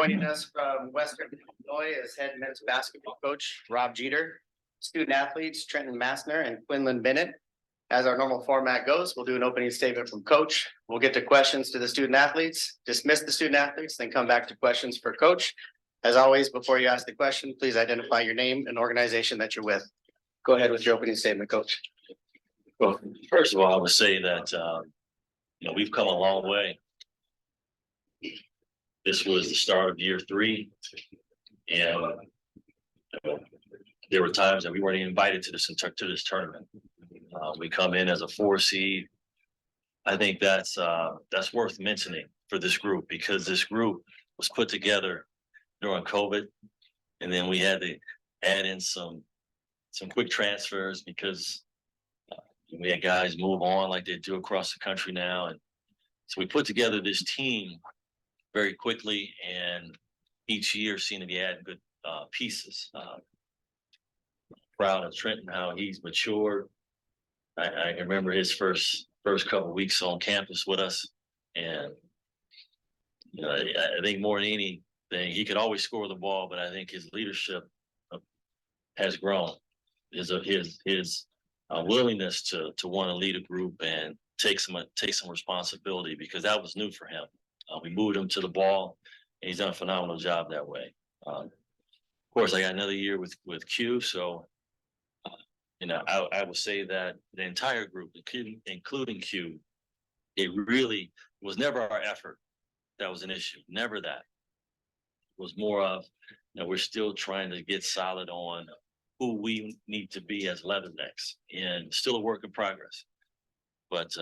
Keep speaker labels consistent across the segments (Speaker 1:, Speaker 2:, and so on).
Speaker 1: Joining us from Western Illinois is head men's basketball coach Rob Jeter. Student athletes Trenton Massner and Quinlan Bennett. As our normal format goes, we'll do an opening statement from coach. We'll get to questions to the student athletes, dismiss the student athletes, then come back to questions for coach. As always, before you ask the question, please identify your name and organization that you're with. Go ahead with your opening statement, coach.
Speaker 2: Well, first of all, I would say that, we've come a long way. This was the start of year 3, and there were times that we weren't even invited to this tournament. We come in as a 4 seed. I think that's worth mentioning for this group, because this group was put together during COVID, and then we had to add in some quick transfers because we had guys move on like they do across the country now, and so we put together this team very quickly, and each year seemed to be adding good pieces. Proud of Trenton, how he's matured. I can remember his first couple of weeks on campus with us, and I think more than anything, he could always score the ball, but I think his leadership has grown. His willingness to want to lead a group and take some responsibility, because that was new for him. We moved him to the ball, and he's done a phenomenal job that way. Of course, I got another year with Q, so I would say that the entire group, including Q, it really was never our effort that was an issue. Never that. It was more of, we're still trying to get solid on who we need to be as Leathernecks, and still a work in progress. But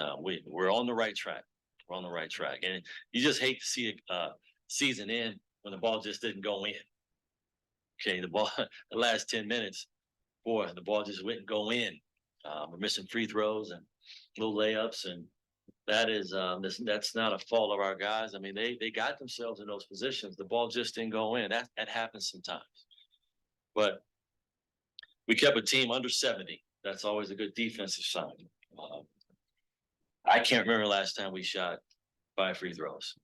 Speaker 2: we're on the right track. We're on the right track, and you just hate to see a season end when the ball just didn't go in. Okay, the last 10 minutes, boy, the ball just wouldn't go in. We're missing free throws and little layups, and that is that's not a fault of our guys. I mean, they got themselves in those positions. The ball just didn't go in. That happens sometimes, but we kept a team under 70. That's always a good defensive sign. I can't remember last time we shot 5 free throws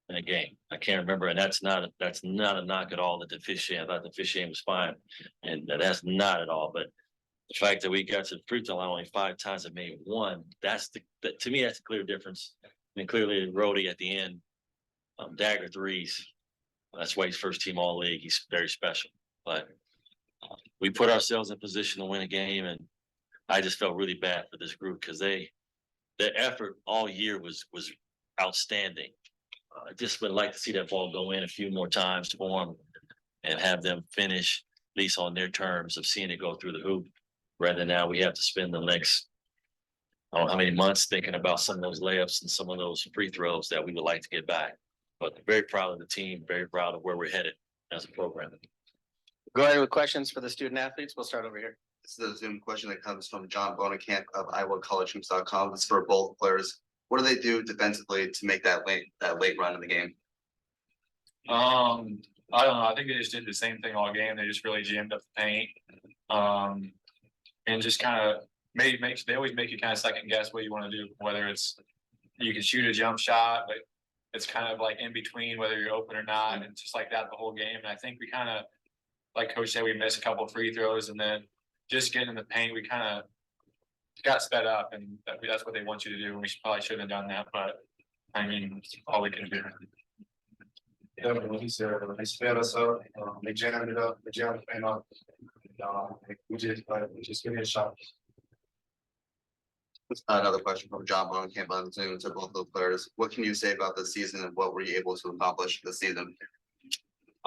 Speaker 2: in a game. I can't remember, and that's not a knock at all at the officiating. I thought the officiating was fine, and that's not at all. But the fact that we got to the free throw line only 5 times and made 1, to me that's a clear difference. And clearly, Rhodey at the end, dagger threes. That's why he's first team all league. He's very special. But we put ourselves in position to win a game, and I just felt really bad for this group, because their effort all year was outstanding. I just would like to see that ball go in a few more times for them and have them finish at least on their terms of seeing it go through the hoop, rather than now we have to spend the next, I don't know how many months thinking about some of those layups and some of those free throws that we would like to get back. But very proud of the team, very proud of where we're headed as a program.
Speaker 1: Go ahead with questions for the student athletes. We'll start over here.
Speaker 3: This is a Zoom question that comes from John Bonacamp of IowaCollegeHoops.com. It's for both players. What do they do defensively to make that late run in the game?
Speaker 4: I don't know. I think they just did the same thing all game. They just really jammed up the paint, and just kind of they always make you kind of second guess what you want to do. Whether it's you can shoot a jump shot, but it's kind of like in between whether you're open or not, and just like that the whole game. And I think we kind of, like Coach said, we missed a couple of free throws, and then just getting in the paint, we kind of got sped up, and that's what they want you to do. We probably shouldn't have done that, but I mean, it's all we can do.
Speaker 5: Yeah, he said they sped us up, they jammed it up, they jammed the paint up. We just give it a shot.
Speaker 3: Another question from John Bonacamp on Zoom to both the players. What can you say about this season, and what were you able to accomplish this season?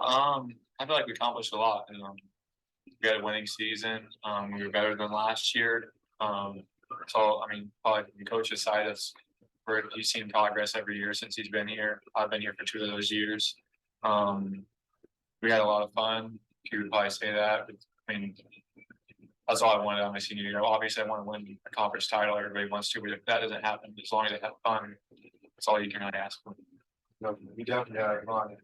Speaker 4: I feel like we accomplished a lot. We had a winning season. We were better than last year. So I mean, probably from the coach's side, he's seen progress every year since he's been here. I've been here for 2 of those years. We had a lot of fun. You would probably say that. I mean, that's all I wanted on my senior year. Obviously, I want to win a conference title. Everybody wants to, but if that doesn't happen, as long as they have fun, that's all you can really ask for.
Speaker 5: No, we definitely had fun.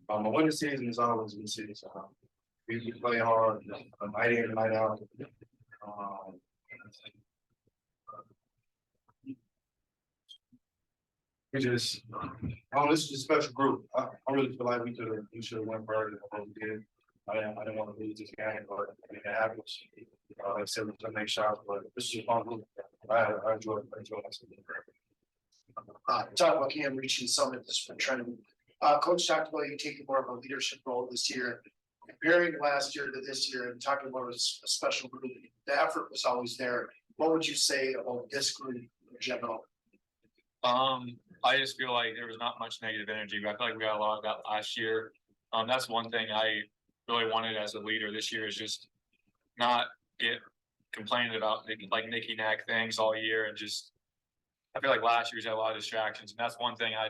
Speaker 5: A winning season is always a good season. We play hard, night in and night out. we just, this is a special group. I really feel like we should have went further than what we did. I didn't want to lose this game, but I mean, it happens. Like I said, we took make shots, but this is a fun group. I enjoy myself.
Speaker 6: Talk about Cam reaching summit this for Trenton. Coach talked about you taking more of a leadership role this year. Comparing last year to this year and talking about a special group, the effort was always there. What would you say about this group in general?
Speaker 4: I just feel like there was not much negative energy, but I feel like we got a lot of that last year. That's one thing I really wanted as a leader this year is just not get complaining about like Nicky Nack things all year and just I feel like last year's had a lot of distractions, and that's one thing I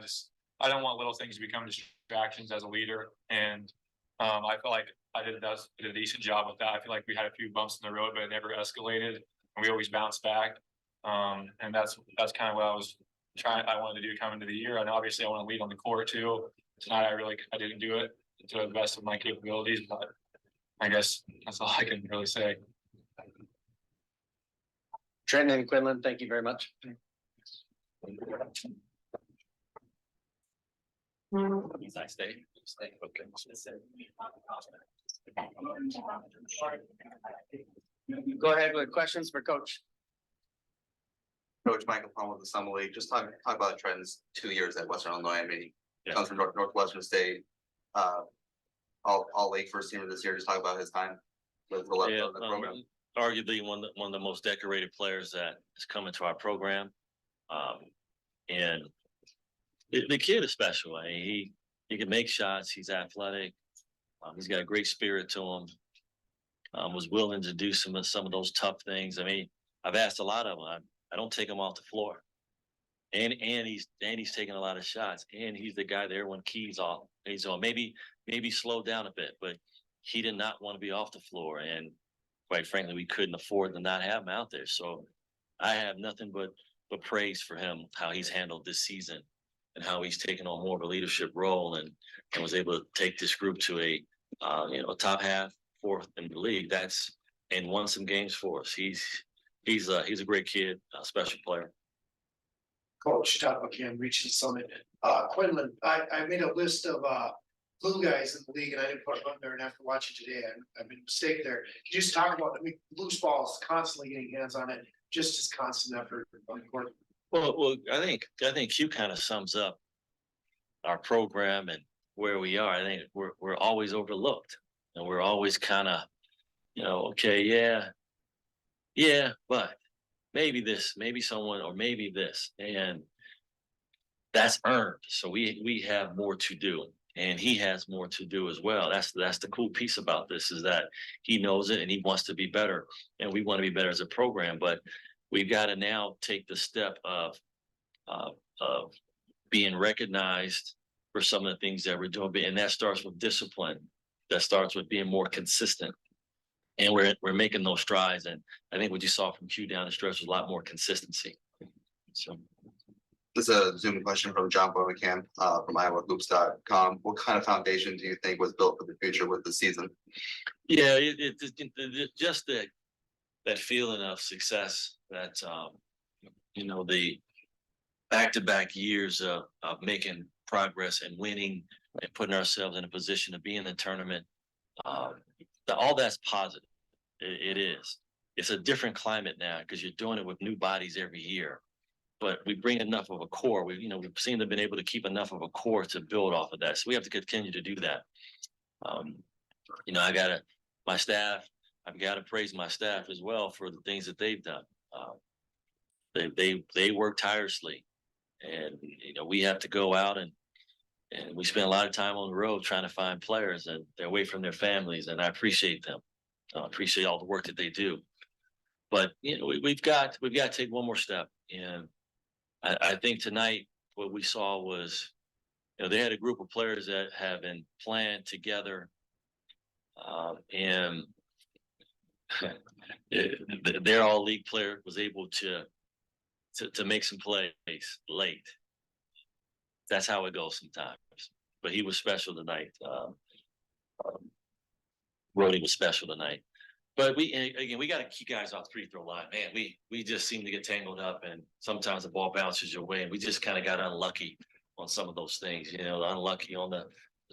Speaker 4: don't want little things to become distractions as a leader. And I feel like I did a decent job with that. I feel like we had a few bumps in the road, but it never escalated, and we always bounced back. And that's kind of what I wanted to do coming into the year. And obviously I want to lead on the court too. Tonight I didn't do it to the best of my capabilities, but I guess that's all I can really say.
Speaker 1: Trenton and Quinlan, thank you very much.
Speaker 2: I stay. Okay.
Speaker 1: Go ahead with questions for Coach.
Speaker 3: Coach Michael Palmer with the Summer League, just talk about Trenton's 2 years at Western Illinois. I mean,
Speaker 2: Yeah.
Speaker 3: comes from Northwestern State. All league first teamer this year. Just talk about his time with the program.
Speaker 2: Arguably one of the most decorated players that has come into our program. And the kid is special. I mean, he can make shots. He's athletic. He's got a great spirit to him. Was willing to do some of those tough things. I mean, I've asked a lot of them. I don't take him off the floor. And he's taking a lot of shots. And he's the guy that everyone keys off. He's on maybe slow down a bit, but he did not want to be off the floor. And quite frankly, we couldn't afford to not have him out there. So I have nothing but praise for him, how he's handled this season and how he's taken on more of a leadership role and was able to take this group to a top half, fourth in the league. And won some games for us. He's a great kid, a special player.
Speaker 6: Coach, talk about Cam reaching summit. Quinlan, I made a list of blue guys in the league and I didn't put them on there, and after watching today, I made a mistake there. Can you just talk about, I mean, loose balls, constantly getting hands on it, just as constant effort on the court.
Speaker 2: Well, I think Q kind of sums up our program and where we are. I think we're always overlooked, and we're always kind of, okay, yeah, but maybe this, maybe someone, or maybe this, and that's earned. So we have more to do, and he has more to do as well. That's the cool piece about this is that he knows it and he wants to be better, and we want to be better as a program. But we've got to now take the step of being recognized for some of the things that we're doing, and that starts with discipline. That starts with being more consistent, and we're making those strides. And I think what you saw from Q down the stretch was a lot more consistency. So.
Speaker 3: This is a Zoom question from John Bonenkamp from IowaHoops.com. What kind of foundation do you think was built for the future with the season?
Speaker 2: Yeah, just that feeling of success that the back-to-back years of making progress and winning and putting ourselves in a position to be in the tournament. All that's positive. It is. It's a different climate now because you're doing it with new bodies every year. But we bring enough of a core. We've seemed to have been able to keep enough of a core to build off of that. So we have to continue to do that. My staff, I've got to praise my staff as well for the things that they've done. They work tirelessly, and we have to go out and we spend a lot of time on the road trying to find players, and they're away from their families, and I appreciate them. I appreciate all the work that they do. But we've got to take one more step, and I think tonight what we saw was, they had a group of players that have been planned together, and their all league player was able to make some plays late. That's how it goes sometimes. But he was special tonight. Brody was special tonight. But again, we gotta keep guys off the free throw line, man, we just seem to get tangled up and sometimes the ball bounces your way and we just kind of got unlucky on some of those things, unlucky on the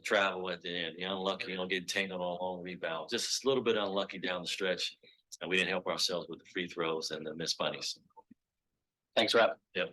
Speaker 2: travel at the end, unlucky, getting tangled on rebound, just a little bit unlucky down the stretch. And we didn't help ourselves with the free throws and the missed bunnies.
Speaker 1: Thanks, Rob.
Speaker 2: Yep.